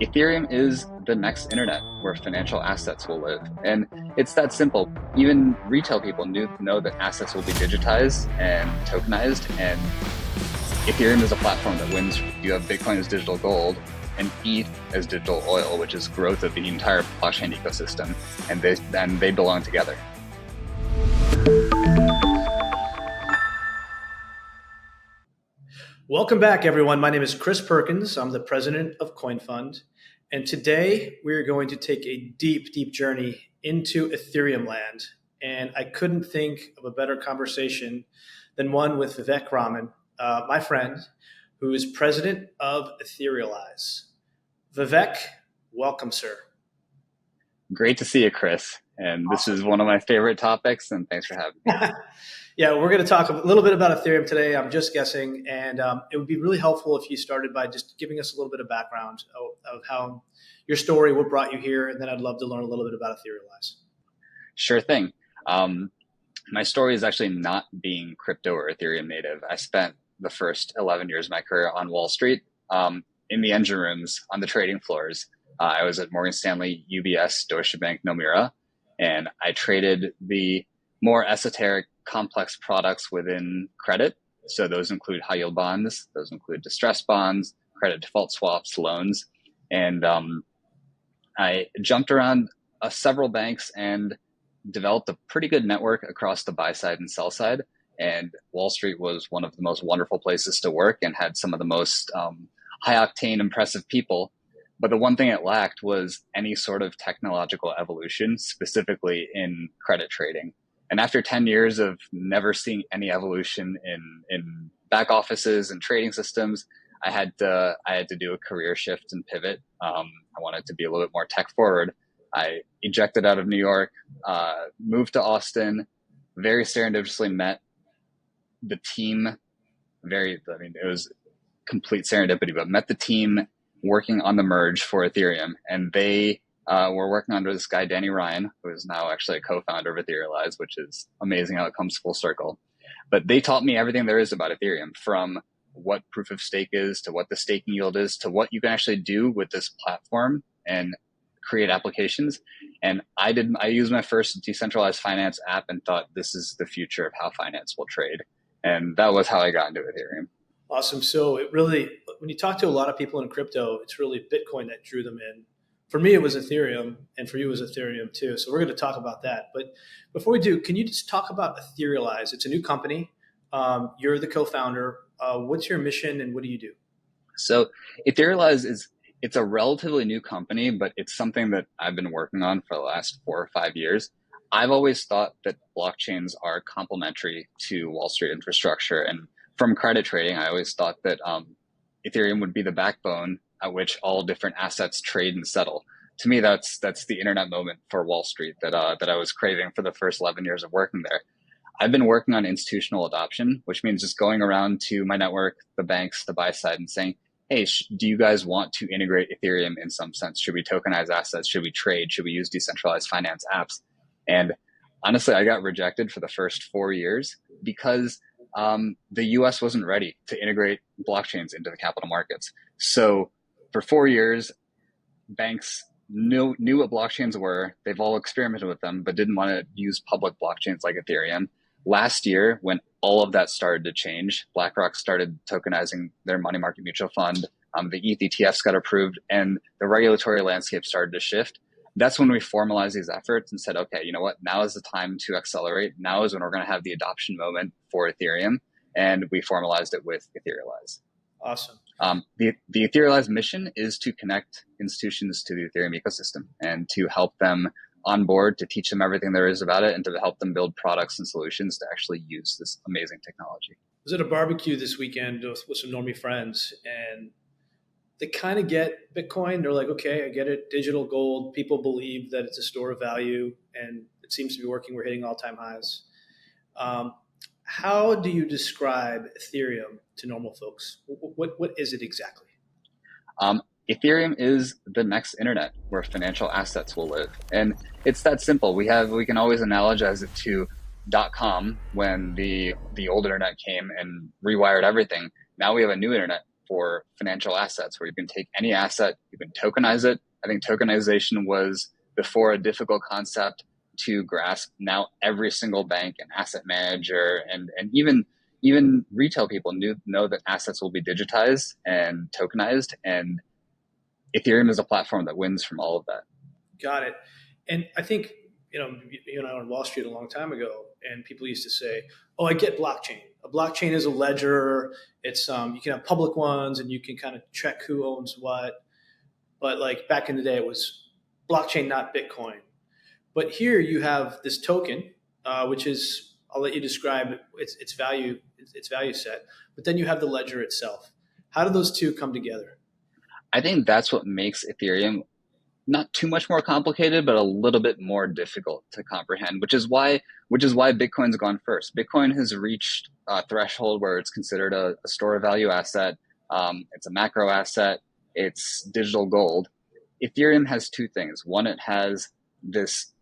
Ethereum is the next internet where financial assets will live. And it's that simple. Even retail people know that assets will be digitized and tokenized. And Ethereum is a platform that wins. You have Bitcoin as digital gold and ETH as digital oil, which is growth of the entire blockchain ecosystem. And they belong together. Welcome back, everyone. My name is Chris Perkins. I'm the president of CoinFund. And today we're going to take a deep journey into Ethereum land. And I couldn't think of a better conversation than one with Vivek Raman, my friend, who is president of Etherealize. Vivek, welcome, sir. Great to see you, Chris. And this is one of my favorite topics, and thanks for having me. Yeah, we're going to talk a little bit about Ethereum today. I'm just guessing, and it would be really helpful if you started by just giving us a little bit of background of how your story, what brought you here, and then I'd love to learn a little bit about Etherealize. Sure thing. My story is actually not being crypto or Ethereum native. I spent the first 11 years of my career on Wall Street, in the engine rooms, on the trading floors. I was at Morgan Stanley, UBS, Deutsche Bank, Nomura, and I traded the more esoteric, complex products within credit. So those include high yield bonds, those include distressed bonds, credit default swaps, loans. And I jumped around several banks and developed a pretty good network across the buy side and sell side. And Wall Street was one of the most wonderful places to work and had some of the most high octane, impressive people. But the one thing it lacked was any sort of technological evolution, specifically in credit trading. And after 10 years of never seeing any evolution in back offices and trading systems, I had to do a career shift and pivot. I wanted to be a little bit more tech forward. I ejected out of New York, moved to Austin, very serendipitously met the team. It was complete serendipity, but met the team working on the merge for Ethereum. And they were working under this guy, Danny Ryan, who is now actually a co-founder of Etherealize, which is amazing how it comes full circle. But they taught me everything there is about Ethereum, from what proof of stake is, to what the staking yield is, to what you can actually do with this platform and create applications. And I used my first decentralized finance app and thought this is the future of how finance will trade. And that was how I got into Ethereum. Awesome. So it really, when you talk to a lot of people in crypto, it's really Bitcoin that drew them in. For me, it was Ethereum, and for you, it was Ethereum too. So we're going to talk about that. But before we do, can you just talk about Etherealize? It's a new company. You're the co-founder. What's your mission, and what do you do? So Etherealize it's a relatively new company, but it's something that I've been working on for the last 4 or 5 years. I've always thought that blockchains are complementary to Wall Street infrastructure. And from credit trading, I always thought that Ethereum would be the backbone at which all different assets trade and settle. To me, that's the internet moment for Wall Street that I was craving for the first 11 years of working there. I've been working on institutional adoption, which means just going around to my network, the banks, the buy side, and saying, hey, do you guys want to integrate Ethereum in some sense? Should we tokenize assets? Should we trade? Should we use decentralized finance apps? And honestly, I got rejected for the first 4 years because the US wasn't ready to integrate blockchains into the capital markets. So for 4 years, banks knew what blockchains were. They've all experimented with them, but didn't want to use public blockchains like Ethereum. Last year, when all of that started to change, BlackRock started tokenizing their money market mutual fund. The ETH ETFs got approved, and the regulatory landscape started to shift. That's when we formalized these efforts and said, okay, you know what? Now is the time to accelerate. Now is when we're going to have the adoption moment for Ethereum. And we formalized it with Etherealize. Awesome. The Etherealize mission is to connect institutions to the Ethereum ecosystem and to help them on board, to teach them everything there is about it, and to help them build products and solutions to actually use this amazing technology. I was at a barbecue this weekend with some normie friends, and they kind of get Bitcoin. They're like, okay, I get it. Digital gold. People believe that it's a store of value, and it seems to be working. We're hitting all-time highs. How do you describe Ethereum to normal folks? What is it exactly? Ethereum is the next internet where financial assets will live. And it's that simple. We can always analogize it to .com when the old internet came and rewired everything. Now we have a new internet for financial assets where you can take any asset, You can tokenize it. I think tokenization was before a difficult concept to grasp. Now every single bank and asset manager and even retail people know that assets will be digitized and tokenized, and Ethereum is a platform that wins from all of that. Got it. And I think, you and I were on Wall Street a long time ago, and people used to say, "Oh, I get blockchain. A blockchain is a ledger. It's you can have public ones, and you can kind of check who owns what." But like back in the day, it was blockchain, not Bitcoin. But here you have this token, which is, I'll let you describe its value, its value set. But then you have the ledger itself. How do those two come together? I think that's what makes Ethereum not too much more complicated, but a little bit more difficult to comprehend, which is why Bitcoin's gone first. Bitcoin has reached a threshold where it's considered a store of value asset. It's a macro asset. It's digital gold. Ethereum has two things. One, it has this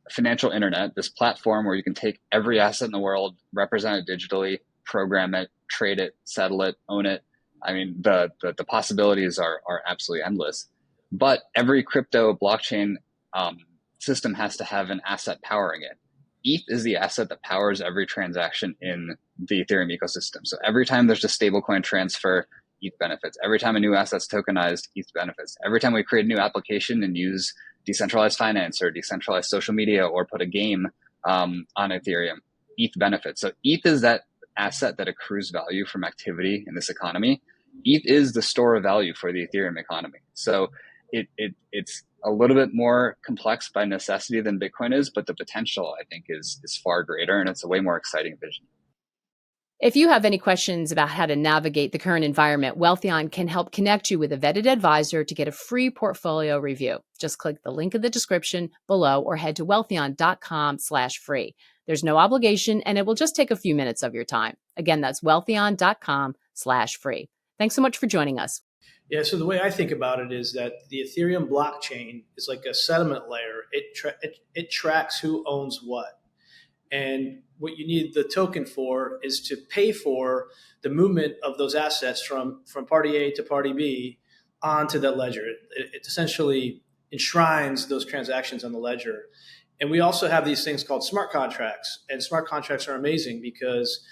financial internet, this platform where you can take every asset in the world, represent it digitally, program it, trade it, settle it, own it. I mean, the possibilities are absolutely endless. But every crypto blockchain system has to have an asset powering it. ETH is the asset that powers every transaction in the Ethereum ecosystem. So every time there's a stablecoin transfer, ETH benefits. Every time a new asset's tokenized, ETH benefits. Every time we create a new application and use decentralized finance or decentralized social media or put a game on Ethereum, ETH benefits. So ETH is that asset that accrues value from activity in this economy. ETH is the store of value for the Ethereum economy. So it's a little bit more complex by necessity than Bitcoin is, but the potential, I think, is far greater, and it's a way more exciting vision. If you have any questions about how to navigate the current environment, Wealthion can help connect you with a vetted advisor to get a free portfolio review. Just click the link in the description below or head to wealthion.com/free. There's no obligation, and it will just take a few minutes of your time. Again, that's wealthion.com/free. Thanks so much for joining us. Yeah, so the way I think about it is that the Ethereum blockchain is like a settlement layer. It tracks who owns what. And what you need the token for is to pay for the movement of those assets from party A to party B onto that ledger. It essentially enshrines those transactions on the ledger. And we also have these things called smart contracts. And smart contracts are amazing because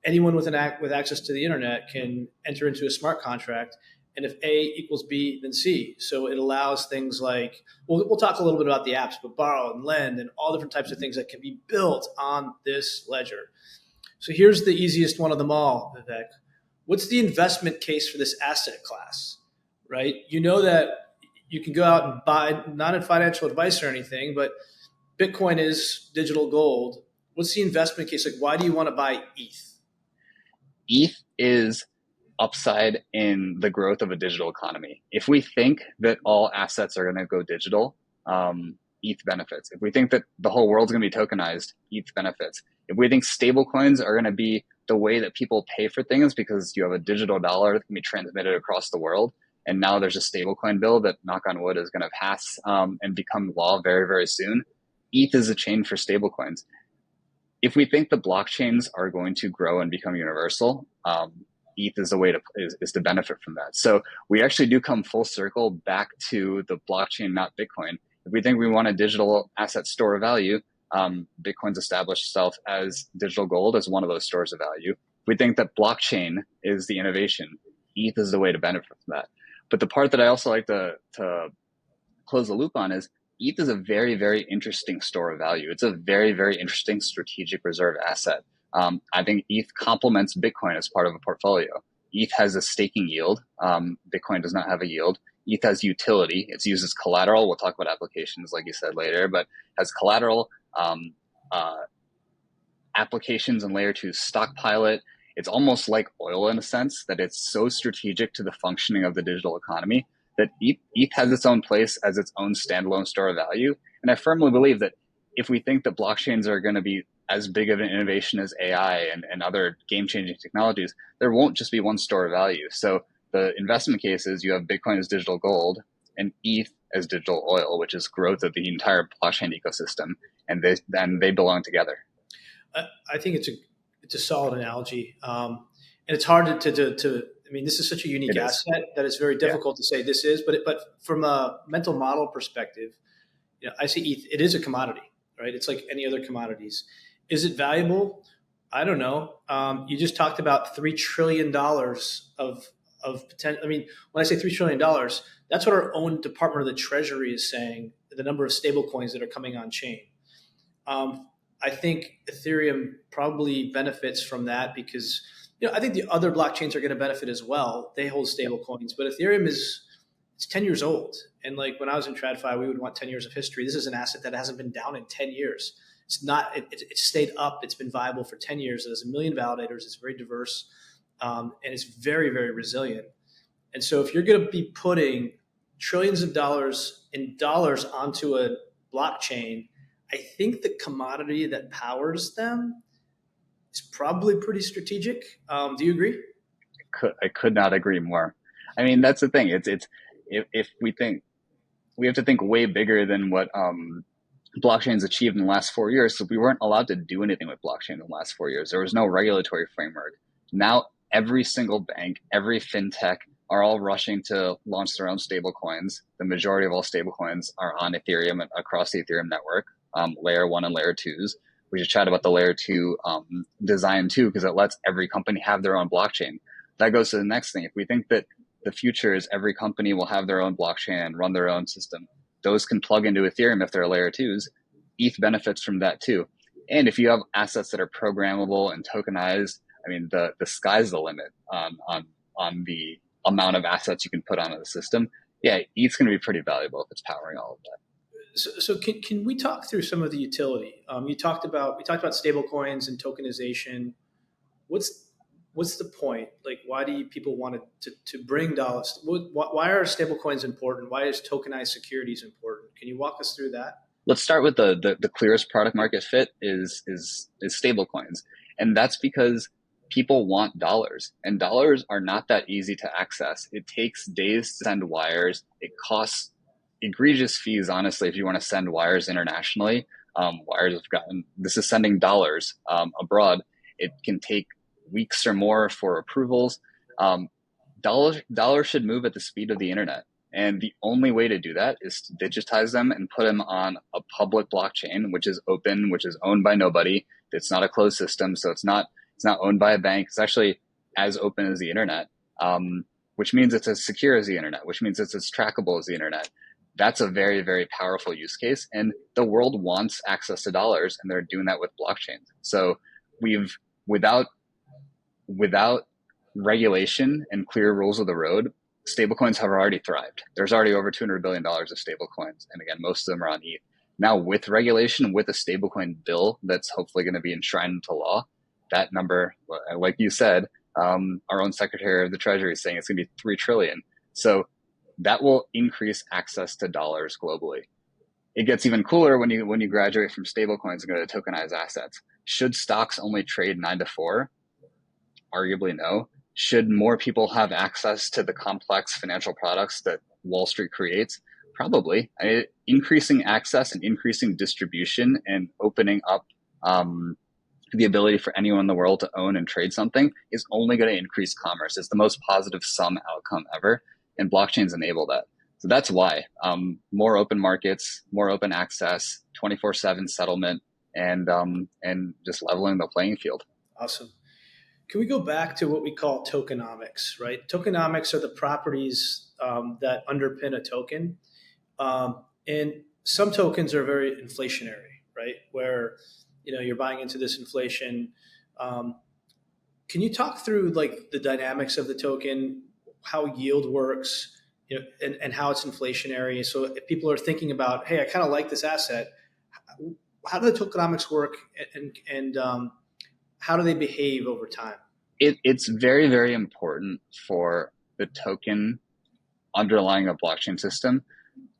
anyone with access to the internet can enter into a smart contract. And if A equals B, then C. So it allows things like, we'll talk a little bit about the apps, but borrow and lend and all different types of things that can be built on this ledger. So here's the easiest one of them all, Vivek. What's the investment case for this asset class, right? You know that you can go out and buy, not in financial advice or anything, but Bitcoin is digital gold. What's the investment case? Like, why do you want to buy ETH? ETH is upside in the growth of a digital economy. If we think that all assets are going to go digital, ETH benefits. If we think that the whole world's going to be tokenized, ETH benefits. If we think stable coins are going to be the way that people pay for things because you have a digital dollar that can be transmitted across the world, and now there's a stablecoin bill that, knock on wood, is going to pass and become law very, very soon, ETH is a chain for stablecoins. If we think the blockchains are going to grow and become universal, ETH is a way to benefit from that. So we actually do come full circle back to the blockchain, not Bitcoin. If we think we want a digital asset store of value, Bitcoin's established itself as digital gold as one of those stores of value. If we think that blockchain is the innovation, ETH is the way to benefit from that. But the part that I also like to close the loop on is ETH is a very, very interesting store of value. It's a very, very interesting strategic reserve asset. I think ETH complements Bitcoin as part of a portfolio. ETH has a staking yield. Bitcoin does not have a yield. ETH has utility. It's used as collateral. We'll talk about applications, like you said, later, but as collateral, applications and layer 2 stockpile it. It's almost like oil in a sense that it's so strategic to the functioning of the digital economy that ETH has its own place as its own standalone store of value. And I firmly believe that if we think that blockchains are going to be as big of an innovation as AI and other game-changing technologies, there won't just be one store of value. So the investment case is you have Bitcoin as digital gold and ETH as digital oil, which is growth of the entire blockchain ecosystem, and they belong together. I think it's a solid analogy, and it's hard to I mean, this is such a unique It is. asset that it's very Yeah. difficult to say this is, but from a mental model perspective, I see ETH, it is a commodity, right? It's like any other commodities. Is it valuable? I don't know. You just talked about $3 trillion of potential. I mean, when I say $3 trillion, that's what our own Department of the Treasury is saying. The number of stable coins that are coming on chain. I think Ethereum probably benefits from that because I think the other blockchains are going to benefit as well. They hold stable coins, but Ethereum it's 10 years old. And like when I was in TradFi, we would want 10 years of history. This is an asset that hasn't been down in 10 years. It's not, it's stayed up. It's been viable for 10 years. It has a million validators. It's very diverse. And it's very, very resilient. And so if you're going to be putting trillions of dollars in dollars onto a blockchain, I think the commodity that powers them is probably pretty strategic. Do you agree? I could not agree more. I mean, that's the thing. It's if we think, we have to think way bigger than what blockchains achieved in the last 4 years. So we weren't allowed to do anything with blockchain in the last 4 years. There was no regulatory framework. Now every single bank, every fintech are all rushing to launch their own stable coins. The majority of all stable coins are on Ethereum and across the Ethereum network, layer 1 and layer 2s. We should chat about the layer 2 design too, because it lets every company have their own blockchain. That goes to the next thing. If we think that the future is every company will have their own blockchain and run their own system, those can plug into Ethereum if they're layer 2s. ETH benefits from that too. And if you have assets that are programmable and tokenized, I mean, the sky's the limit on the amount of assets you can put onto the system. Yeah, ETH's going to be pretty valuable if it's powering all of that. So can we talk through some of the utility? We talked about stable coins and tokenization. What's the point? Like, why do people want to bring dollars? Why are stable coins important? Why is tokenized securities important? Can you walk us through that? Let's start with the clearest product market fit is stable coins. And that's because people want dollars, and dollars are not that easy to access. It takes days to send wires. It costs egregious fees, honestly, if you want to send wires internationally. Wires have gotten, this is sending dollars abroad. It can take weeks or more for approvals. Dollars should move at the speed of the internet. And the only way to do that is to digitize them and put them on a public blockchain, which is open, which is owned by nobody. It's not a closed system. So it's not owned by a bank. It's actually as open as the internet, which means it's as secure as the internet, which means it's as trackable as the internet. That's a very, very powerful use case. And the world wants access to dollars, and they're doing that with blockchains. So without regulation and clear rules of the road, stablecoins have already thrived. There's already over $200 billion of stablecoins. And again, most of them are on ETH. Now with regulation, with a stablecoin bill that's hopefully going to be enshrined into law, that number, like you said, our own Secretary of the Treasury is saying it's going to be 3 trillion. So that will increase access to dollars globally. It gets even cooler when you graduate from stablecoins and go to tokenized assets. Should stocks only trade 9 to 4? Arguably no. Should more people have access to the complex financial products that Wall Street creates? Probably. Increasing access and increasing distribution and opening up the ability for anyone in the world to own and trade something is only going to increase commerce. It's the most positive sum outcome ever, and blockchains enable that. So that's why more open markets, more open access, 24/7 settlement, and just leveling the playing field. Awesome. Can we go back to what we call tokenomics, right? Tokenomics are the properties that underpin a token. And some tokens are very inflationary, right? Where, you're buying into this inflation. Can you talk through like the dynamics of the token, how yield works, and how it's inflationary? So if people are thinking about, hey, I kind of like this asset, how do the tokenomics work, and how do they behave over time? It's very, very important for the token underlying a blockchain system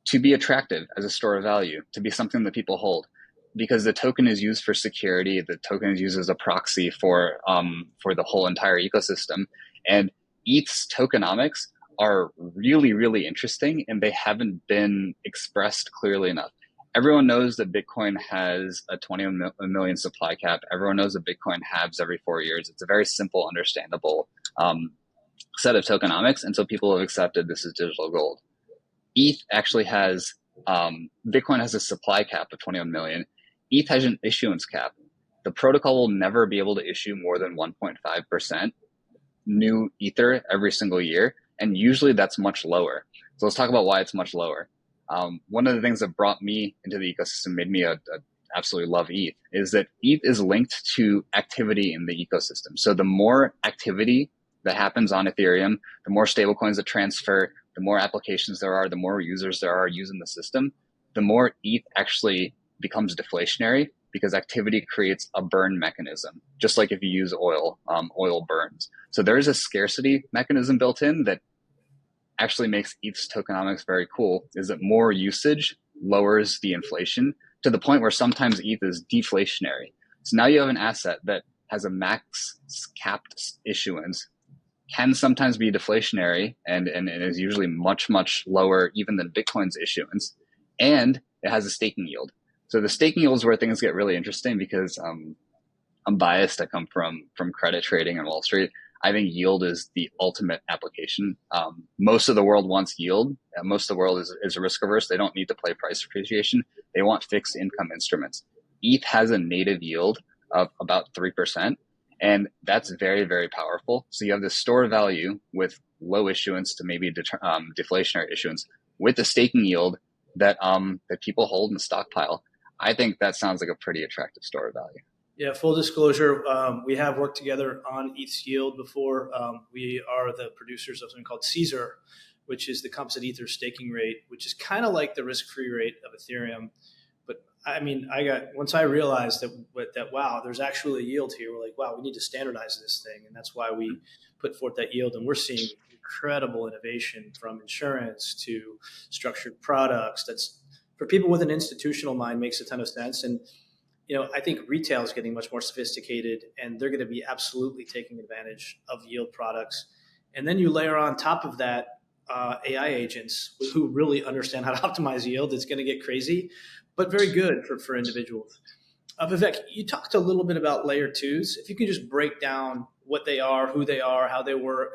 to be attractive as a store of value, to be something that people hold, because the token is used for security. The token is used as a proxy for the whole entire ecosystem. And ETH's tokenomics are really, really interesting, and they haven't been expressed clearly enough. Everyone knows that Bitcoin has a 20 million supply cap. Everyone knows that Bitcoin halves every 4 years. It's a very simple, understandable set of tokenomics. And so people have accepted this is digital gold. ETH actually has, Bitcoin has a supply cap of 21 million. ETH has an issuance cap. The protocol will never be able to issue more than 1.5% new Ether every single year. And usually that's much lower. So let's talk about why it's much lower. One of the things that brought me into the ecosystem, made me absolutely love ETH, is that ETH is linked to activity in the ecosystem. So the more activity that happens on Ethereum, the more stablecoins that transfer, the more applications there are, the more users there are using the system, the more ETH actually becomes deflationary, because activity creates a burn mechanism. Just like if you use oil, oil burns. So there is a scarcity mechanism built in that actually makes ETH's tokenomics very cool, is that more usage lowers the inflation to the point where sometimes ETH is deflationary. So now you have an asset that has a max capped issuance, can sometimes be deflationary, and is usually much, much lower even than Bitcoin's issuance, and it has a staking yield. So the staking yield is where things get really interesting, because I'm biased. I come from credit trading and Wall Street. I think yield is the ultimate application. Most of the world wants yield. Most of the world is risk averse. They don't need to play price appreciation. They want fixed income instruments. ETH has a native yield of about 3%. And that's very, very powerful. So you have this store of value with low issuance to maybe deflationary issuance with the staking yield that people hold and stockpile. I think that sounds like a pretty attractive store of value. Yeah, full disclosure, we have worked together on ETH yield before. We are the producers of something called Caesar, which is the composite Ether staking rate, which is kind of like the risk-free rate of Ethereum. But I mean, once I realized that wow, there's actually a yield here. We're like, wow, we need to standardize this thing, and that's why we put forth that yield. And we're seeing incredible innovation from insurance to structured products. That's, for people with an institutional mind, makes a ton of sense. And I think retail is getting much more sophisticated, and they're going to be absolutely taking advantage of yield products. And then you layer on top of that AI agents who really understand how to optimize yield. It's going to get crazy, but very good for individuals. Vivek, you talked a little bit about layer twos. If you could just break down what they are, who they are, how they work,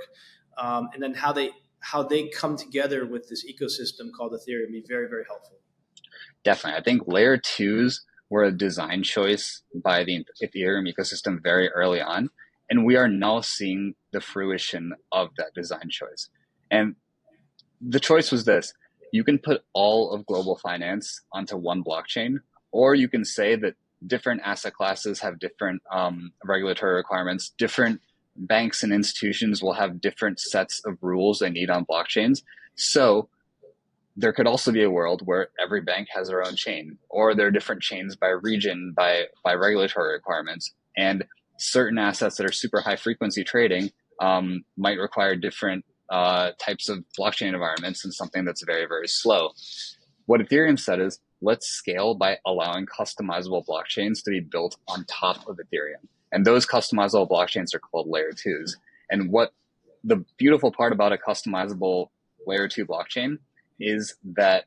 and then how they come together with this ecosystem called Ethereum, be very, very helpful. Definitely. I think layer twos were a design choice by the Ethereum ecosystem very early on. And we are now seeing the fruition of that design choice. And the choice was this: you can put all of global finance onto one blockchain, or you can say that different asset classes have different regulatory requirements. Different banks and institutions will have different sets of rules they need on blockchains. So there could also be a world where every bank has their own chain, or there are different chains by region, by regulatory requirements, and certain assets that are super high frequency trading might require different types of blockchain environments and something that's very, very slow. What Ethereum said is, let's scale by allowing customizable blockchains to be built on top of Ethereum. And those customizable blockchains are called layer twos. And what the beautiful part about a customizable layer two blockchain is that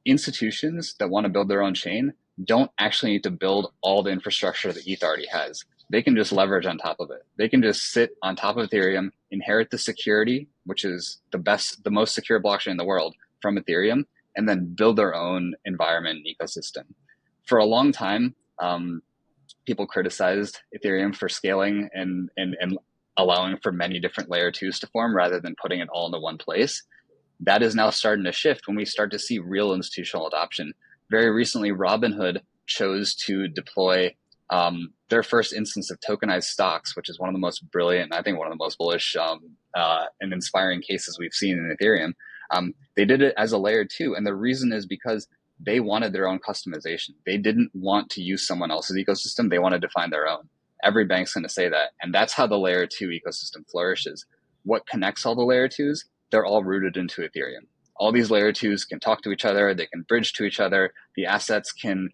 institutions that want to build their own chain don't actually need to build all the infrastructure that ETH already has. They can just leverage on top of it. They can just sit on top of Ethereum, inherit the security, which is the most secure blockchain in the world, from Ethereum, and then build their own environment and ecosystem. For a long time, people criticized Ethereum for scaling and allowing for many different layer twos to form rather than putting it all into one place. That is now starting to shift when we start to see real institutional adoption. Very recently, Robinhood chose to deploy their first instance of tokenized stocks, which is one of the most brilliant, I think one of the most bullish and inspiring cases we've seen in Ethereum. They did it as a layer two. And the reason is because they wanted their own customization. They didn't want to use someone else's ecosystem. They wanted to find their own. Every bank's going to say that. And that's how the layer two ecosystem flourishes. What connects all the layer twos? They're all rooted into Ethereum. All these layer twos can talk to each other. They can bridge to each other. The assets can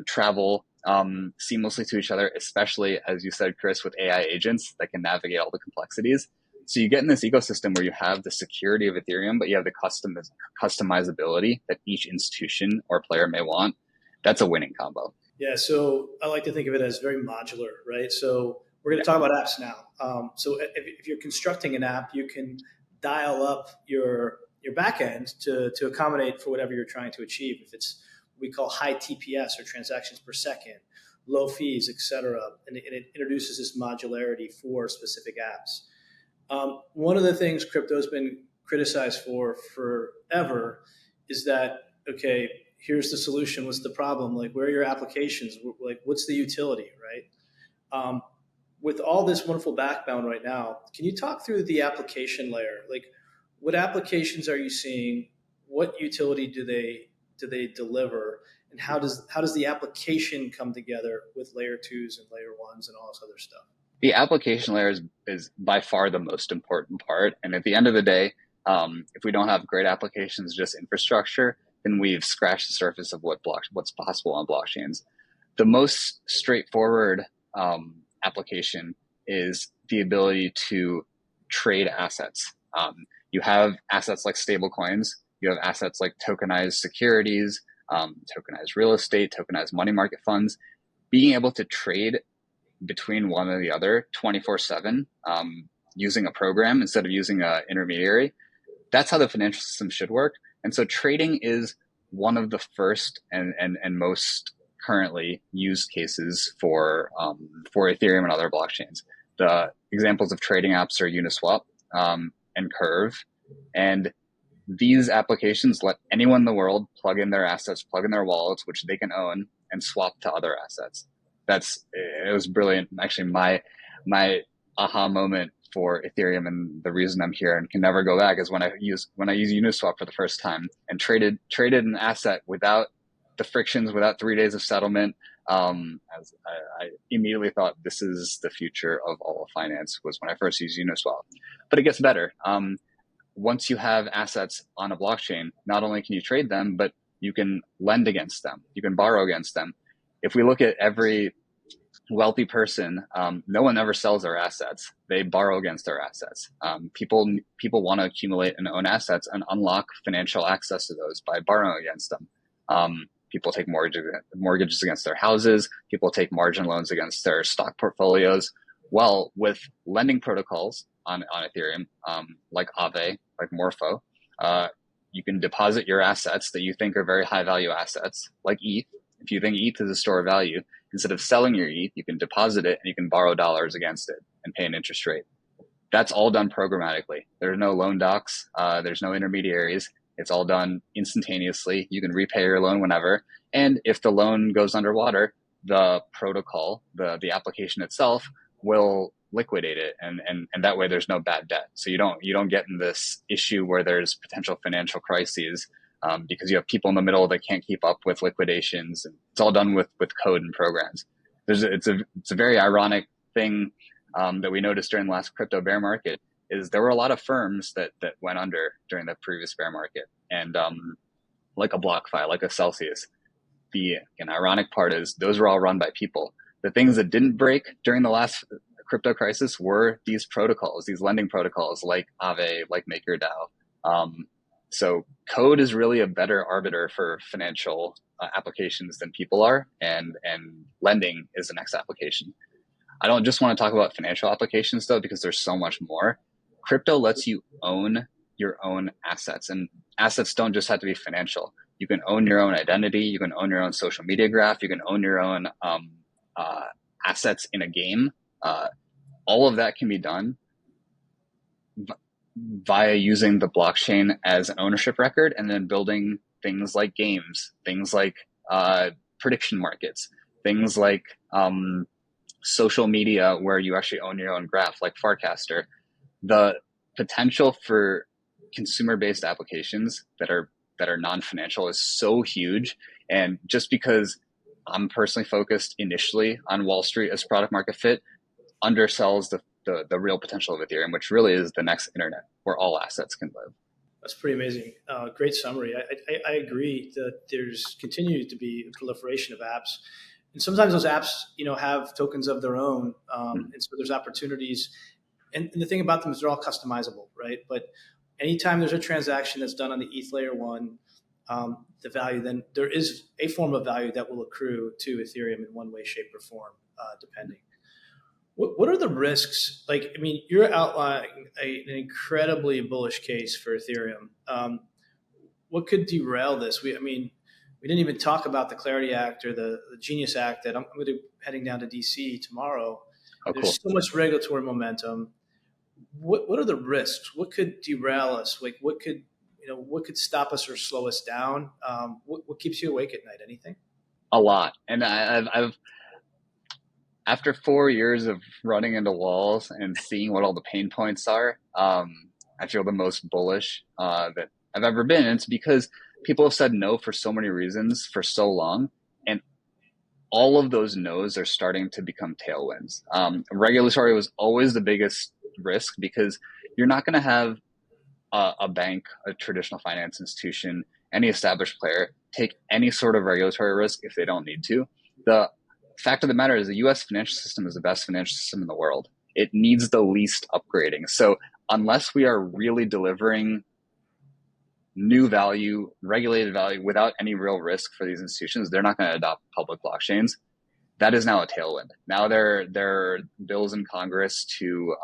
travel seamlessly to each other, especially, as you said, Chris, with AI agents that can navigate all the complexities. So you get in this ecosystem where you have the security of Ethereum, but you have the customizability that each institution or player may want. That's a winning combo. Yeah, so I like to think of it as very modular, right? So We're going to talk about apps now. So if you're constructing an app, you can dial up your backend to accommodate for whatever you're trying to achieve. If it's what we call high TPS or transactions per second, low fees, et cetera, and it introduces this modularity for specific apps. One of the things crypto's been criticized for forever is that, okay, here's the solution. What's the problem? Like, where are your applications? Like, what's the utility, right? With all this wonderful background right now, can you talk through the application layer? Like, what applications are you seeing? What utility do they deliver? And how does the application come together with layer twos and layer ones and all this other stuff? The application layer is by far the most important part. And at the end of the day, if we don't have great applications, just infrastructure, then we've scratched the surface of what's possible on blockchains. The most straightforward application is the ability to trade assets. You have assets like stablecoins. You have assets like tokenized securities, tokenized real estate, tokenized money market funds. Being able to trade between one or the other 24/7 using a program instead of using an intermediary. That's how the financial system should work. And so trading is one of the first and most currently used cases for Ethereum and other blockchains. The examples of trading apps are Uniswap and Curve. And these applications let anyone in the world plug in their assets, plug in their wallets, which they can own, and swap to other assets. It was brilliant. Actually, my aha moment for Ethereum, and the reason I'm here and can never go back, is when I use Uniswap for the first time and traded an asset without the frictions, without 3 days of settlement. As I immediately thought, this is the future of all of finance, was when I first used Uniswap. But it gets better. Once you have assets on a blockchain, not only can you trade them, but you can lend against them. You can borrow against them. If we look at every wealthy person, no one ever sells their assets. They borrow against their assets. People want to accumulate and own assets and unlock financial access to those by borrowing against them. People take mortgages against their houses. People take margin loans against their stock portfolios. Well, with lending protocols on Ethereum, like Aave, like Morpho, you can deposit your assets that you think are very high value assets, like ETH. If you think ETH is a store of value, instead of selling your ETH, you can deposit it and you can borrow dollars against it and pay an interest rate. That's all done programmatically. There's no loan docs. There's no intermediaries. It's all done instantaneously. You can repay your loan whenever. And if the loan goes underwater, the protocol, the application itself, will liquidate it. And that way there's no bad debt. So you don't get in this issue where there's potential financial crises. Because you have people in the middle that can't keep up with liquidations. And it's all done with code and programs. It's a very ironic thing that we noticed during the last crypto bear market is there were a lot of firms that went under during the previous bear market. And like a BlockFi, like a Celsius. The ironic part is those were all run by people. The things that didn't break during the last crypto crisis were these protocols, these lending protocols like Aave, like MakerDAO. So code is really a better arbiter for financial applications than people are, and lending is the next application. I don't just want to talk about financial applications though, because there's so much more. Crypto lets you own your own assets, and assets don't just have to be financial. You can own your own identity. You can own your own social media graph. You can own your own assets in a game. All of that can be done via using the blockchain as an ownership record, and then building things like games, things like prediction markets, things like social media where you actually own your own graph, like Farcaster. The potential for consumer-based applications that are non-financial is so huge. And just because I'm personally focused initially on Wall Street as product market fit, undersells the real potential of Ethereum, which really is the next internet where all assets can live. That's pretty amazing. Great summary. I agree that there's continued to be a proliferation of apps, and sometimes those apps, have tokens of their own, and so there's opportunities. And the thing about them is they're all customizable, right? But anytime there's a transaction that's done on the ETH layer one, the value, then there is a form of value that will accrue to Ethereum in one way, shape, or form, depending. What are the risks? Like, I mean, you're outlining an incredibly bullish case for Ethereum. What could derail this? I mean, we didn't even talk about the Clarity Act or the Genius Act that I'm going to be heading down to DC tomorrow. Oh, There's cool. so much regulatory momentum. What are the risks? What could derail us? Like, what could stop us or slow us down? What keeps you awake at night? Anything? A lot. And I've after 4 years of running into walls and seeing what all the pain points are, I feel the most bullish that I've ever been. And it's because people have said no for so many reasons for so long. And all of those no's are starting to become tailwinds. Regulatory was always the biggest risk because you're not going to have a bank, a traditional finance institution, any established player take any sort of regulatory risk if they don't need to. The fact of the matter is the US financial system is the best financial system in the world. It needs the least upgrading. So unless we are really delivering new value, regulated value without any real risk for these institutions, they're not going to adopt public blockchains. That is now a tailwind. Now there are bills in Congress to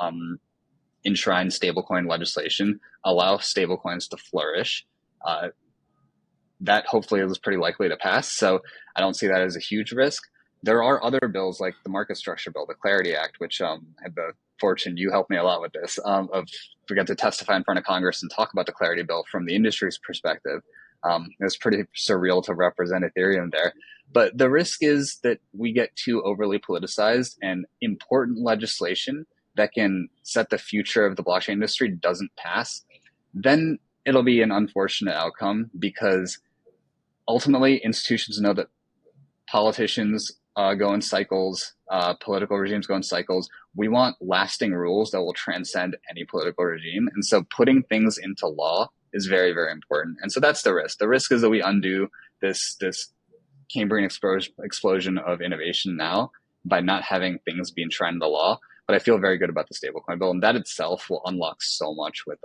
enshrine stablecoin legislation, allow stablecoins to flourish. That hopefully is pretty likely to pass. So I don't see that as a huge risk. There are other bills like the market structure bill, the Clarity Act, which I had the fortune, you helped me a lot with this, we got to testify in front of Congress and talk about the Clarity bill from the industry's perspective. It was pretty surreal to represent Ethereum there. But the risk is that we get too overly politicized and important legislation that can set the future of the blockchain industry doesn't pass. Then it'll be an unfortunate outcome because ultimately institutions know that politicians go in cycles, political regimes go in cycles. We want lasting rules that will transcend any political regime. And so putting things into law is very, very important. And so that's the risk. The risk is that we undo this Cambrian explosion of innovation now by not having things be enshrined in the law. But I feel very good about the stablecoin bill, and that itself will unlock so much with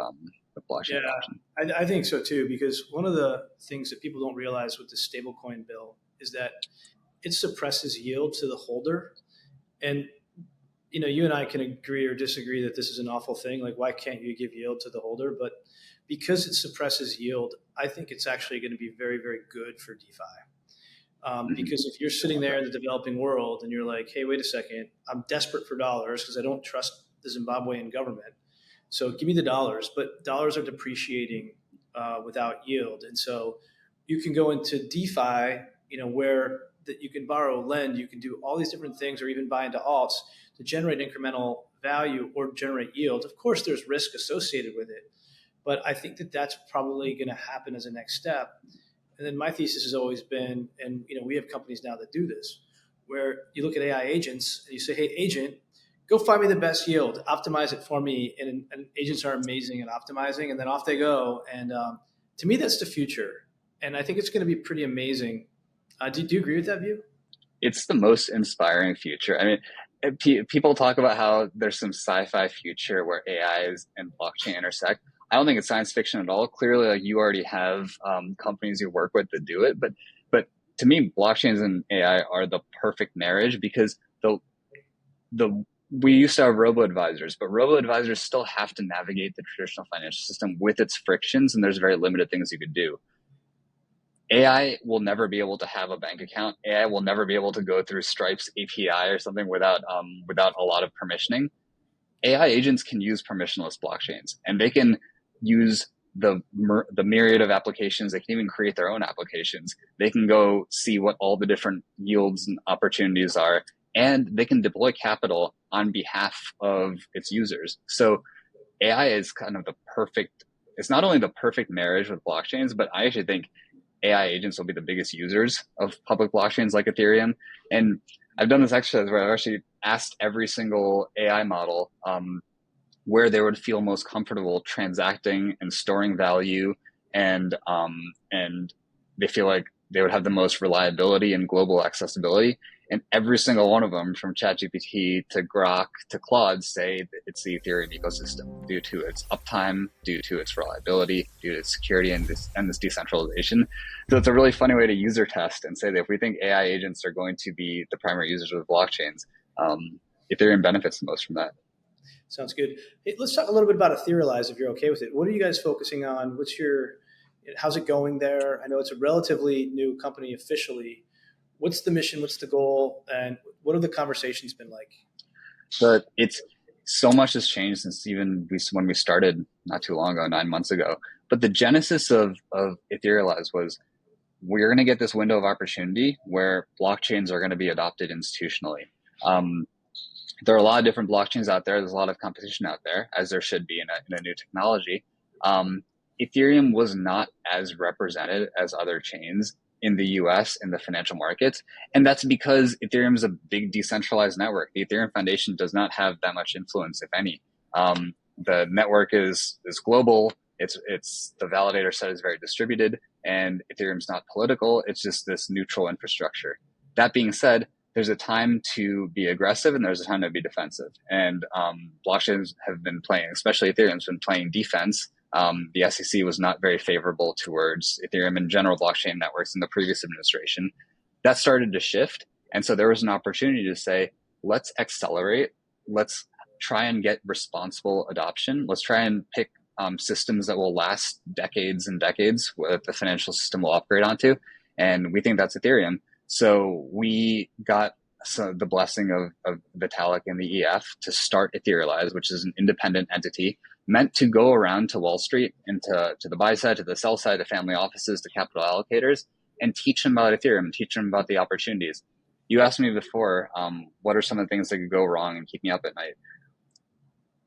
blockchain. Yeah, I think so too, because one of the things that people don't realize with the stablecoin bill is that it suppresses yield to the holder. And, you and I can agree or disagree that this is an awful thing. Like, why can't you give yield to the holder? But because it suppresses yield, I think it's actually going to be very, very good for DeFi. Because if you're sitting there in the developing world and you're like, hey, wait a second, I'm desperate for dollars because I don't trust the Zimbabwean government. So give me the dollars, but dollars are depreciating without yield. And so you can go into DeFi, where that you can borrow, lend, you can do all these different things, or even buy into alts to generate incremental value or generate yield. Of course, there's risk associated with it, but I think that that's probably going to happen as a next step. And then my thesis has always been, and we have companies now that do this, where you look at AI agents and you say, hey, agent, go find me the best yield, optimize it for me. And agents are amazing at optimizing, and then off they go. And to me, that's the future. And I think it's going to be pretty amazing. Do you agree with that view? It's the most inspiring future. I mean, people talk about how there's some sci-fi future where AI and blockchain intersect. I don't think it's science fiction at all. Clearly, like, you already have companies you work with that do it. But to me, blockchains and AI are the perfect marriage because we used to have robo-advisors, but robo-advisors still have to navigate the traditional financial system with its frictions, and there's very limited things you could do. AI will never be able to have a bank account. AI will never be able to go through Stripe's API or something without a lot of permissioning. AI agents can use permissionless blockchains, and they can use the myriad of applications. They can even create their own applications. They can go see what all the different yields and opportunities are, and they can deploy capital on behalf of its users. So AI is kind of it's not only the perfect marriage with blockchains, but I actually think AI agents will be the biggest users of public blockchains like Ethereum. And I've done this exercise where I've actually asked every single AI model where they would feel most comfortable transacting and storing value, and they feel like they would have the most reliability and global accessibility. And every single one of them, from ChatGPT to Grok to Claude, say that it's the Ethereum ecosystem due to its uptime, due to its reliability, due to its security and this decentralization. So it's a really funny way to user test and say that if we think AI agents are going to be the primary users of blockchains, Ethereum benefits the most from that. Sounds good. Hey, let's talk a little bit about Etherealize if you're okay with it. What are you guys focusing on? How's it going there? I know it's a relatively new company officially. What's the mission? What's the goal? And what have the conversations been like? But it's so much has changed since even when we started not too long ago, 9 months ago. But the genesis of Etherealize was we're going to get this window of opportunity where blockchains are going to be adopted institutionally. There are a lot of different blockchains out there. There's a lot of competition out there, as there should be in a new technology. Ethereum was not as represented as other chains in the US in the financial markets. And that's because Ethereum is a big decentralized network. The Ethereum Foundation does not have that much influence, if any. The network is global. It's the validator set is very distributed, and Ethereum's not political. It's just this neutral infrastructure. That being said, there's a time to be aggressive and there's a time to be defensive. And blockchains have been playing, especially Ethereum's been playing defense. The SEC was not very favorable towards Ethereum and general blockchain networks in the previous administration. That started to shift. And so there was an opportunity to say, let's accelerate. Let's try and get responsible adoption. Let's try and pick systems that will last decades and decades, what the financial system will upgrade onto. And we think that's Ethereum. So we got the blessing of Vitalik and the EF to start Etherealize, which is an independent entity meant to go around to Wall Street and to the buy side, to the sell side, to family offices, to capital allocators, and teach them about Ethereum, teach them about the opportunities. You asked me before, what are some of the things that could go wrong and keep me up at night?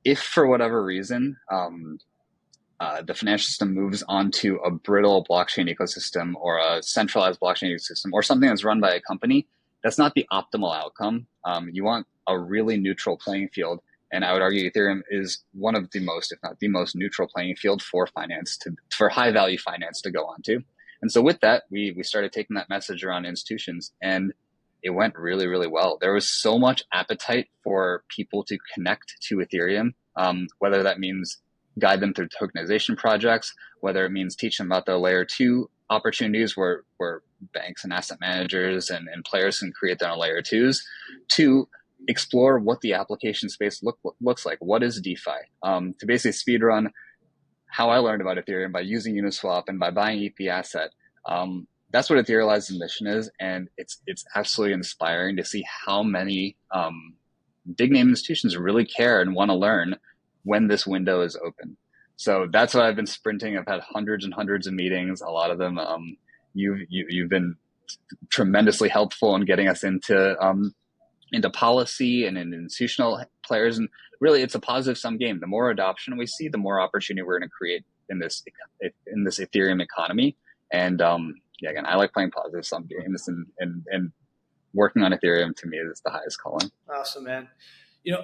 If for whatever reason, the financial system moves onto a brittle blockchain ecosystem or a centralized blockchain ecosystem or something that's run by a company, that's not the optimal outcome. You want a really neutral playing field. And I would argue Ethereum is one of the most, if not the most neutral playing field for finance, for high value finance to go onto. And so with that, we started taking that message around institutions, and it went really, really well. There was so much appetite for people to connect to Ethereum, whether that means guide them through tokenization projects, whether it means teach them about the layer 2 opportunities where banks and asset managers and players can create their own layer 2s, to explore what the application space looks like. What is DeFi? To basically speedrun how I learned about Ethereum by using Uniswap and by buying ETH asset. That's what Etherealize's mission is, and it's absolutely inspiring to see how many big name institutions really care and want to learn when this window is open. So that's what I've been sprinting. I've had hundreds and hundreds of meetings. A lot of them, you've been tremendously helpful in getting us into policy and in institutional players. And really, it's a positive sum game. The more adoption we see, the more opportunity we're going to create in this Ethereum economy. And again, I like playing positive sum games, and working on Ethereum to me is the highest calling. Awesome, man.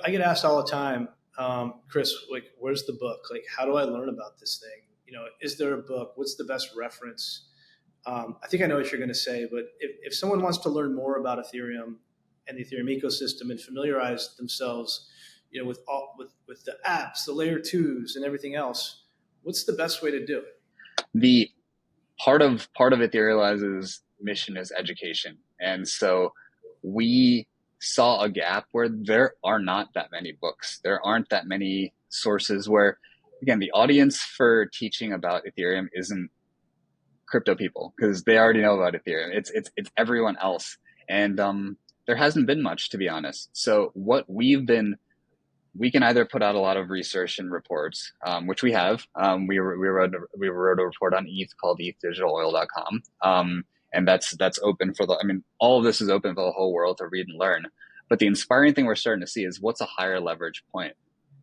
I get asked all the time, Chris, like, where's the book? Like, how do I learn about this thing? Is there a book? What's the best reference? I think I know what you're going to say, but if someone wants to learn more about Ethereum and the Ethereum ecosystem and familiarize themselves, with the apps, the layer 2s and everything else, what's the best way to do it? The part of Etherealize's mission is education. And so we saw a gap where there are not that many books. There aren't that many sources where, again, the audience for teaching about Ethereum isn't crypto people, because they already know about Ethereum. It's everyone else. And there hasn't been much, to be honest. So what we can either put out a lot of research and reports, which we have. We wrote a report on ETH called ethdigitaloil.com. And that's open for all of this is open for the whole world to read and learn. But the inspiring thing we're starting to see is, what's a higher leverage point?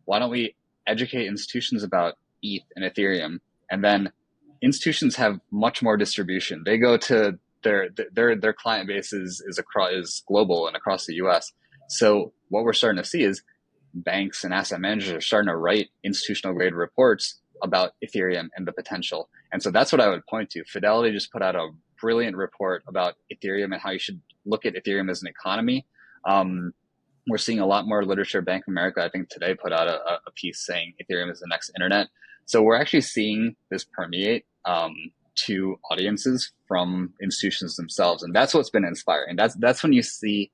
Why don't we educate institutions about ETH and Ethereum? And then institutions have much more distribution. They go to their client base is global and across the US. So what we're starting to see is banks and asset managers are starting to write institutional grade reports about Ethereum and the potential. And so that's what I would point to. Fidelity just put out a brilliant report about Ethereum and how you should look at Ethereum as an economy. We're seeing a lot more literature. Bank of America, I think today, put out a piece saying Ethereum is the next internet. So we're actually seeing this permeate to audiences from institutions themselves. And that's what's been inspiring. That's when you see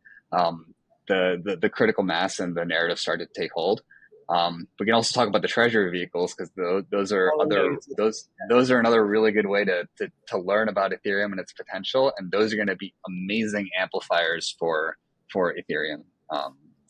the critical mass and the narrative started to take hold. We can also talk about the treasury vehicles, because those are another really good way to learn about Ethereum and its potential, and those are going to be amazing amplifiers for Ethereum,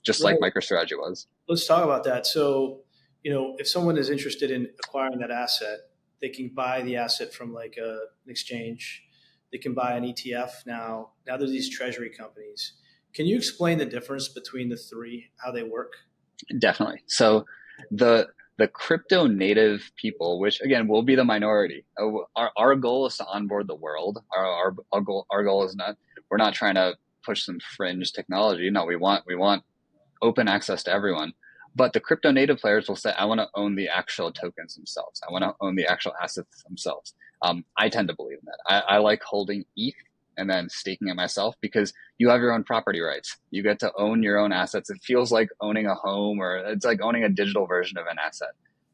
just like MicroStrategy was. Let's talk about that. So, if someone is interested in acquiring that asset, they can buy the asset from like an exchange. They can buy an ETF now. Now there's these treasury companies. Can you explain the difference between the three, how they work? Definitely. So the crypto native people, which again will be the minority, our goal is to onboard the world. Our goal is not, we're not trying to push some fringe technology. No, we want open access to everyone. But the crypto native players will say, I want to own the actual tokens themselves. I want to own the actual assets themselves. I tend to believe in that. I like holding ETH and then staking it myself, because you have your own property rights. You get to own your own assets. It feels like owning a home, or it's like owning a digital version of an asset.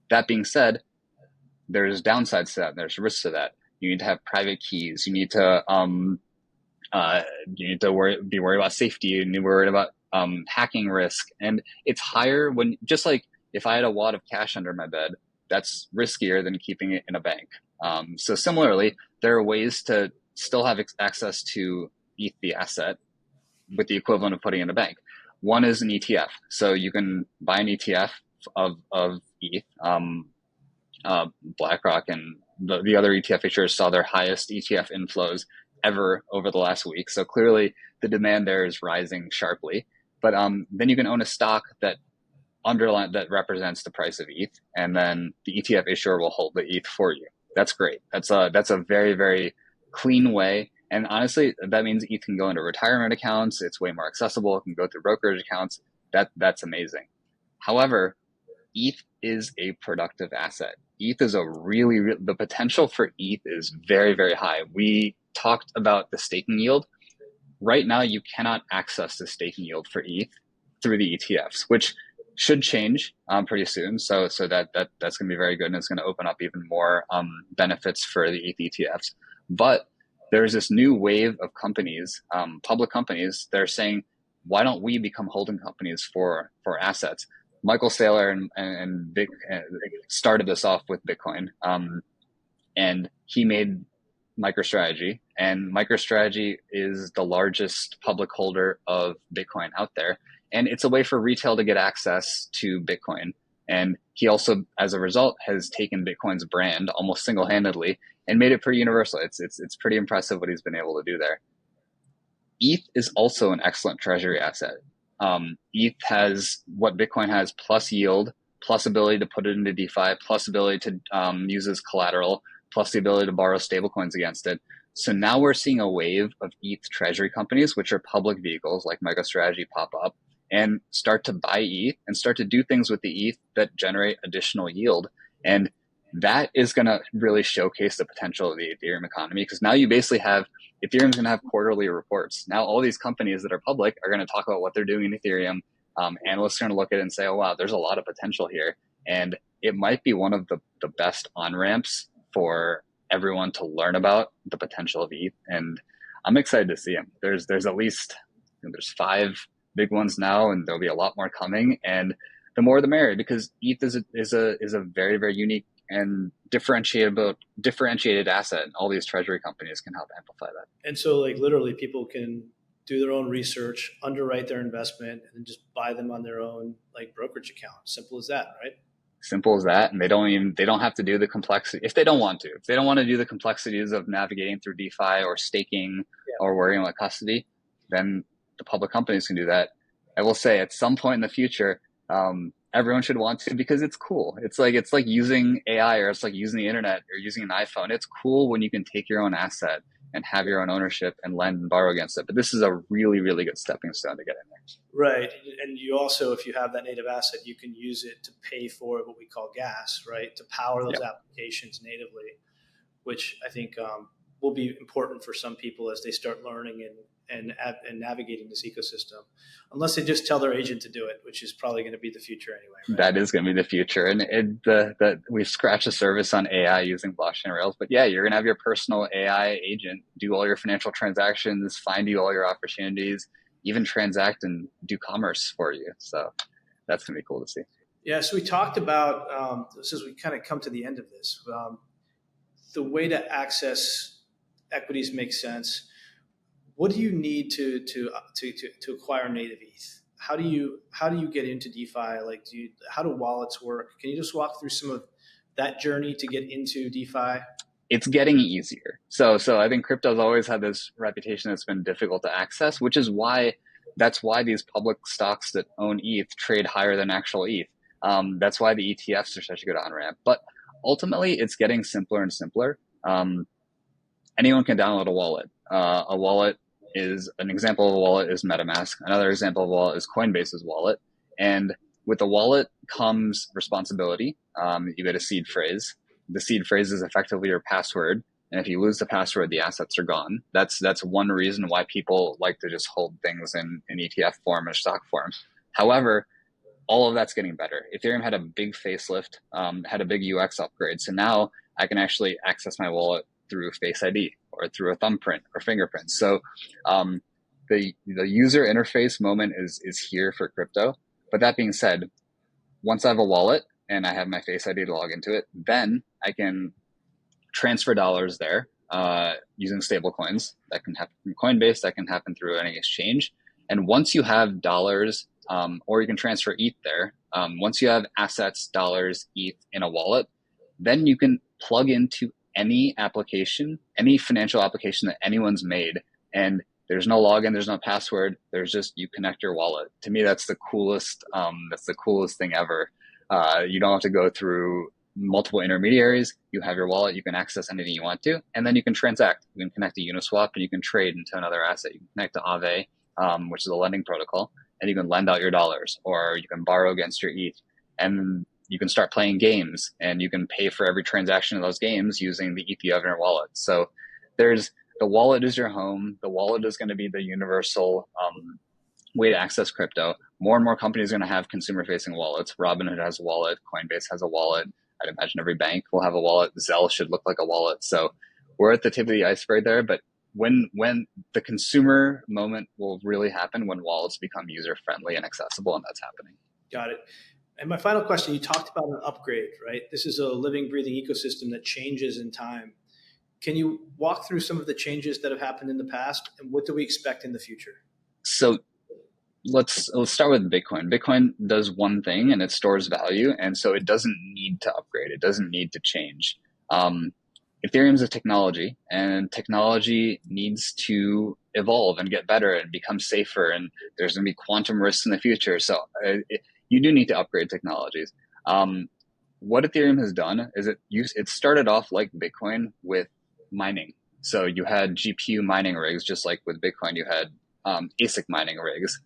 That being said, there's downsides to that. And there's risks to that. You need to have private keys. You need to be worried about safety. You need to be worried about hacking risk. And it's higher when, just like if I had a wad of cash under my bed, that's riskier than keeping it in a bank. So similarly, there are ways to still have access to ETH, the asset, with the equivalent of putting in a bank. One is an ETF. So you can buy an ETF of ETH. BlackRock and the other ETF issuers saw their highest ETF inflows ever over the last week. So clearly the demand there is rising sharply. But then you can own a stock that represents the price of ETH, and then the ETF issuer will hold the ETH for you. That's great. That's a very, very clean way. And honestly, that means ETH can go into retirement accounts. It's way more accessible. It can go through brokerage accounts. That's amazing. However, ETH is a productive asset. ETH is the potential for ETH is very, very high. We talked about the staking yield. Right now, you cannot access the staking yield for ETH through the ETFs, which should change pretty soon. So that's going to be very good, and it's going to open up even more benefits for the ETH ETFs. But there's this new wave of companies, public companies, that are saying, why don't we become holding companies for assets? Michael Saylor and Vic started this off with Bitcoin, and he made MicroStrategy, and MicroStrategy is the largest public holder of Bitcoin out there. And it's a way for retail to get access to Bitcoin. And he also, as a result, has taken Bitcoin's brand almost single-handedly and made it pretty universal. It's pretty impressive what he's been able to do there. ETH is also an excellent treasury asset. ETH has what Bitcoin has, plus yield, plus ability to put it into DeFi, plus ability to use as collateral, plus the ability to borrow stablecoins against it. So now we're seeing a wave of ETH treasury companies, which are public vehicles like MicroStrategy, pop up and start to buy ETH and start to do things with the ETH that generate additional yield. And that is going to really showcase the potential of the Ethereum economy, because now you basically have Ethereum's going to have quarterly reports. Now all these companies that are public are going to talk about what they're doing in Ethereum. Analysts are going to look at it and say, oh, wow, there's a lot of potential here. And it might be one of the best on-ramps for everyone to learn about the potential of ETH. And I'm excited to see them. There's at least, there's 5 big ones now, and there'll be a lot more coming. And the more the merrier, because ETH is a very, very unique and differentiated asset. And all these treasury companies can help amplify that. And so like literally people can do their own research, underwrite their investment, and then just buy them on their own like brokerage account. Simple as that, right? Simple as that. And they don't have to do the complexity if they don't want to do the complexities of navigating through DeFi or staking or worrying about custody, then the public companies can do that. I will say at some point in the future, everyone should want to, because it's cool. It's like using AI, or it's like using the internet or using an iPhone. It's cool when you can take your own asset and have your own ownership and lend and borrow against it. But this is a really, really good stepping stone to get in there. Right. And you also, if you have that native asset, you can use it to pay for what we call gas, right? To power those applications natively, which I think will be important for some people as they start learning and navigating this ecosystem, unless they just tell their agent to do it, which is probably going to be the future anyway. Right? That is going to be the future. And we've scratched the surface on AI using blockchain rails, but yeah, you're going to have your personal AI agent do all your financial transactions, find you all your opportunities, even transact and do commerce for you. So that's going to be cool to see. Yeah, so we talked about this as we kind of come to the end of this. The way to access equities makes sense. What do you need to acquire native ETH? How do you get into DeFi? Like, how do wallets work? Can you just walk through some of that journey to get into DeFi? It's getting easier. So I think crypto's always had this reputation that's been difficult to access, which is why these public stocks that own ETH trade higher than actual ETH. That's why the ETFs are such a good on-ramp. But ultimately, it's getting simpler and simpler. Anyone can download a wallet. A wallet is an example of a wallet is MetaMask. Another example of a wallet is Coinbase's wallet. And with a wallet comes responsibility. You get a seed phrase. The seed phrase is effectively your password. And if you lose the password, the assets are gone. That's one reason why people like to just hold things in ETF form or stock form. However, all of that's getting better. Ethereum had a big facelift, had a big UX upgrade. So now I can actually access my wallet through Face ID or through a thumbprint or fingerprint. So the user interface moment is here for crypto. But that being said, once I have a wallet and I have my Face ID to log into it, then I can transfer dollars there using stable coins. That can happen from Coinbase, that can happen through any exchange. And once you have dollars, or you can transfer ETH there, once you have assets, dollars, ETH in a wallet, then you can plug into any application, any financial application that anyone's made. And there's no login, there's no password. There's just, you connect your wallet. To me, that's the coolest thing ever. You don't have to go through multiple intermediaries. You have your wallet, you can access anything you want to, and then you can transact. You can connect to Uniswap and you can trade into another asset. You can connect to Aave, which is a lending protocol, and you can lend out your dollars, or you can borrow against your ETH. And you can start playing games, and you can pay for every transaction of those games using the ETH you have in your wallet. So the wallet is your home. The wallet is going to be the universal way to access crypto. More and more companies are going to have consumer-facing wallets. Robinhood has a wallet. Coinbase has a wallet. I'd imagine every bank will have a wallet. Zelle should look like a wallet. So we're at the tip of the iceberg there. But when the consumer moment will really happen, when wallets become user-friendly and accessible, and that's happening. Got it. And my final question, you talked about an upgrade, right? This is a living, breathing ecosystem that changes in time. Can you walk through some of the changes that have happened in the past, and what do we expect in the future? So let's start with Bitcoin. Bitcoin does one thing, and it stores value, and so it doesn't need to upgrade. It doesn't need to change. Ethereum is a technology, and technology needs to evolve and get better and become safer, and there's going to be quantum risks in the future. So you do need to upgrade technologies. What Ethereum has done is it started off like Bitcoin with mining. So you had GPU mining rigs, just like with Bitcoin, you had ASIC mining rigs.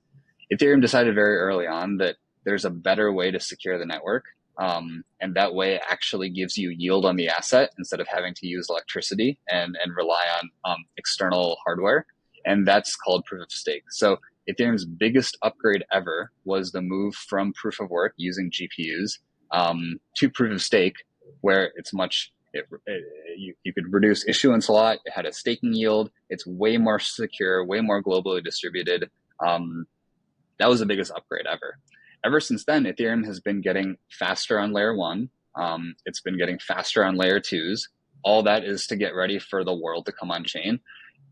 Ethereum decided very early on that there's a better way to secure the network. And that way actually gives you yield on the asset instead of having to use electricity and rely on external hardware. And that's called proof of stake. So Ethereum's biggest upgrade ever was the move from proof of work using GPUs to proof of stake, where it's you could reduce issuance a lot. It had a staking yield. It's way more secure, way more globally distributed. That was the biggest upgrade ever. Ever since then, Ethereum has been getting faster on layer 1. It's been getting faster on layer 2s. All that is to get ready for the world to come on chain.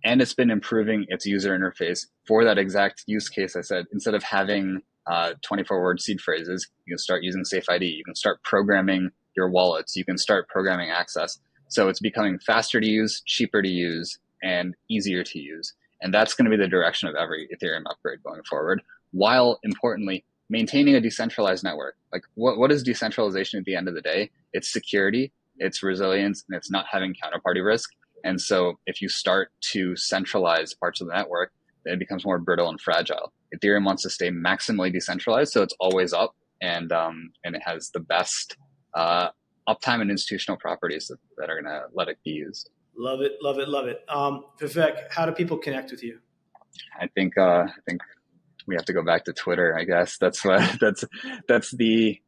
And it's been improving its user interface for that exact use case I said. Instead of having 24-word seed phrases, you can start using Safe ID. You can start programming your wallets. You can start programming access. So it's becoming faster to use, cheaper to use, and easier to use. And that's going to be the direction of every Ethereum upgrade going forward, while importantly, maintaining a decentralized network. Like what is decentralization at the end of the day? It's security, it's resilience, and it's not having counterparty risk. And so if you start to centralize parts of the network, then it becomes more brittle and fragile. Ethereum wants to stay maximally decentralized, so it's always up, and it has the best uptime and institutional properties that are going to let it be used. Love it, love it, love it. Vivek, how do people connect with you? I think we have to go back to Twitter. I guess that's the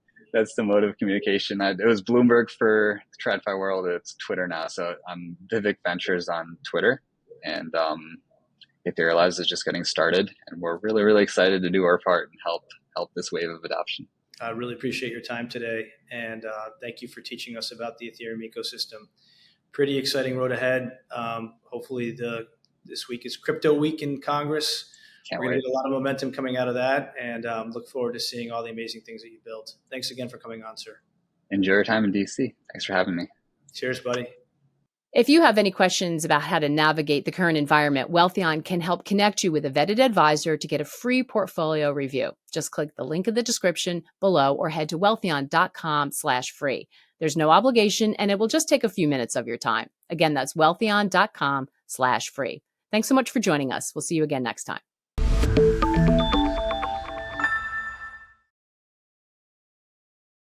mode of communication. It was Bloomberg for the TradFi world. It's Twitter now. So I'm Vivek Ventures on Twitter, and Etherealize is just getting started, and we're really, really excited to do our part and help this wave of adoption. I really appreciate your time today, and thank you for teaching us about the Ethereum ecosystem. Pretty exciting road ahead. Hopefully this week is crypto week in Congress. Can't We're going wait. to get a lot of momentum coming out of that, and look forward to seeing all the amazing things that you built. Thanks again for coming on, sir. Enjoy your time in DC. Thanks for having me. Cheers, buddy. If you have any questions about how to navigate the current environment, Wealthion can help connect you with a vetted advisor to get a free portfolio review. Just click the link in the description below or head to wealthion.com/free. There's no obligation, and it will just take a few minutes of your time. Again, that's wealthion.com/free. Thanks so much for joining us. We'll see you again next time.